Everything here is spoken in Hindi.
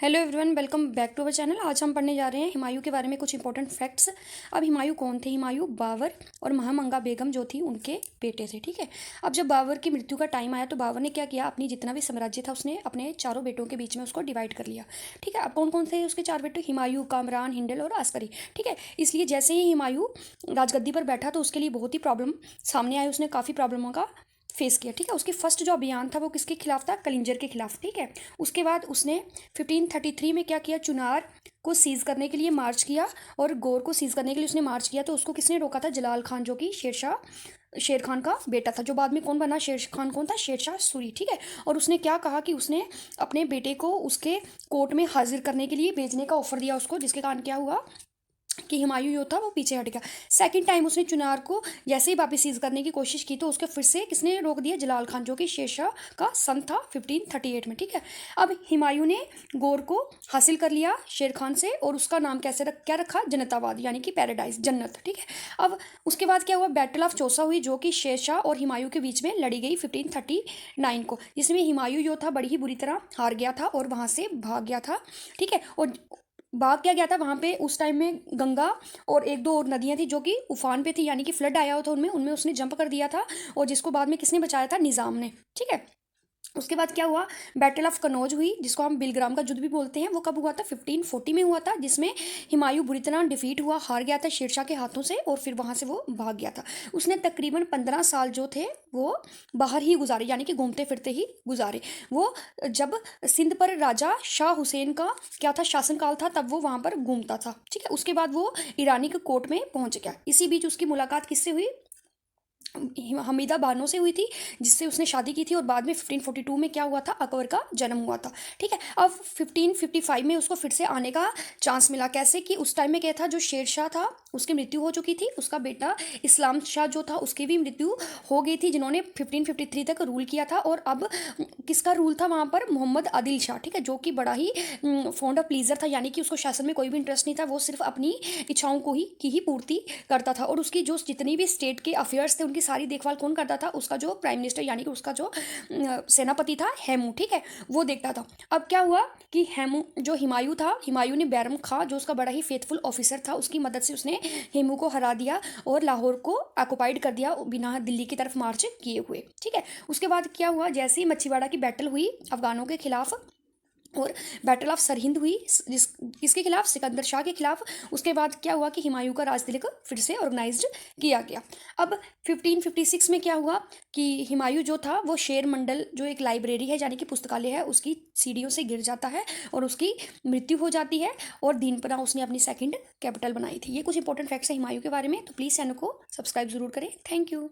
Hello everyone, welcome back to our channel. आज हम पढ़ने जा रहे हैं हुमायूं के बारे में कुछ इंपॉर्टेंट फैक्ट्स। अब हुमायूं कौन थे? हुमायूं बाबर और महामंगा बेगम जो थी उनके बेटे थे। ठीक है। अब जब बाबर की मृत्यु का टाइम आया तो बाबर ने क्या किया, अपनी जितना भी साम्राज्य था उसने अपने चारों बेटों के बीच में उसको डिवाइड कर लिया। ठीक है। अब कौन कौन थे उसके चार बेटे? हुमायूं, कामरान, हिंडल और अस्करी। ठीक है। इसलिए जैसे ही हुमायूं राजगद्दी पर बैठा तो उसके लिए बहुत ही प्रॉब्लम सामने आई, उसने काफ़ी प्रॉब्लमों का फेस किया। ठीक है। उसके फर्स्ट जो अभियान था वो किसके खिलाफ था? कलिंजर के खिलाफ। ठीक है। उसके बाद उसने 1533 में क्या किया, चुनार को सीज करने के लिए मार्च किया और गौर को सीज करने के लिए उसने मार्च किया। तो उसको किसने रोका था? जलाल खान, जो कि शेर खान का बेटा था, जो बाद में कौन बना? शेर खान कौन था? शेरशाह सूरी। ठीक है। और उसने क्या कहा कि उसने अपने बेटे को उसके कोर्ट में हाजिर करने के लिए भेजने का ऑफर दिया उसको, जिसके कारण क्या हुआ कि हुमायूं जो था वो पीछे हट गया। सेकंड टाइम उसने चुनार को जैसे ही वापस सीज करने की कोशिश की तो उसके फिर से किसने रोक दिया? जलाल खान, जो कि शेरशाह का सन था 1538 में। ठीक है। अब हुमायूं ने गौर को हासिल कर लिया शेर खान से और उसका नाम क्या रखा? जनताबाद, यानी कि पैराडाइज, जन्नत। ठीक है। अब उसके बाद क्या हुआ? बैटल ऑफ चौसा हुई, जो कि शेरशाह और हुमायूं के बीच में लड़ी गई 1539 को, जिसमें हुमायूं जो था बड़ी ही बुरी तरह हार गया था और वहां से भाग गया था। ठीक है। और भाग क्या गया था वहां पे? उस टाइम में गंगा और एक दो और नदियां थी जो कि उफान पे थी, यानी कि फ्लड आया हुआ था उनमें उनमें उसने जंप कर दिया था और जिसको बाद में किसने बचाया था? निजाम ने। ठीक है। उसके बाद क्या हुआ? बैटल ऑफ कनौज हुई, जिसको हम बिलग्राम का युद्ध भी बोलते हैं। वो कब हुआ था? 1540 में हुआ था, जिसमें हुमायूं बुरी तरह डिफीट हुआ, हार गया था शेरशाह के हाथों से और फिर वहां से वो भाग गया था। उसने तकरीबन 15 साल जो थे वो बाहर ही गुजारे, यानी कि घूमते फिरते ही गुजारे। वो जब सिंध पर राजा शाह हुसैन का क्या था? शासनकाल था, तब वो वहां पर घूमता था। ठीक है। उसके बाद वो ईरानी के कोर्ट में पहुंच गया। इसी बीच उसकी मुलाकात किससे हुई? हमीदा बानो से हुई थी, जिससे उसने शादी की थी और बाद में 1542 में क्या हुआ था? अकबर का जन्म हुआ था। ठीक है। अब 1555 में उसको फिर से आने का चांस मिला। कैसे? कि उस टाइम में क्या था, जो शेरशाह था उसकी मृत्यु हो चुकी थी, उसका बेटा इस्लाम शाह जो था उसकी भी मृत्यु हो गई थी, जिन्होंने 1553 तक रूल किया था। और अब किसका रूल था वहाँ पर? मोहम्मद आदिल शाह। ठीक है। जो कि बड़ा ही फॉन्ड ऑफ प्लीजर था, यानी कि उसको शासन में कोई भी इंटरेस्ट नहीं था, वो सिर्फ अपनी इच्छाओं को ही पूर्ति करता था। और उसकी जो जितनी भी स्टेट के अफेयर्स थे उनकी सारी देखभाल कौन करता था? उसका जो प्राइम मिनिस्टर, यानी कि उसका जो सेनापति था हेमू। ठीक है। वो देखता था। अब क्या हुआ कि हेमू जो हुमायूं था, हुमायूं ने बैरम खां जो उसका बड़ा ही फेथफुल ऑफिसर था, उसकी मदद से उसने हेमू को हरा दिया और लाहौर को ऑक्युपाइड कर दिया बिना दिल्ली की तरफ मार्च किए हुए। ठीक है। उसके बाद क्या हुआ? जैसे ही मच्छीवाड़ा की बैटल हुई अफगानों के खिलाफ और बैटल ऑफ सरहिंद हुई, किसके खिलाफ? सिकंदर शाह के खिलाफ। उसके बाद क्या हुआ कि हुमायूं का राजतिलक फिर से ऑर्गेनाइज्ड किया गया। अब 1556 में क्या हुआ कि हुमायूं जो था वो शेर मंडल, जो एक लाइब्रेरी है यानी कि पुस्तकालय है, उसकी सीढ़ियों से गिर जाता है और उसकी मृत्यु हो जाती है और दीनपना उसने अपनी सेकंड कैपिटल बनाई थी। ये कुछ इंपॉर्टेंट फैक्ट्स है हुमायूं के बारे में। तो प्लीज़ चैनल को सब्सक्राइब जरूर करें। Thank you.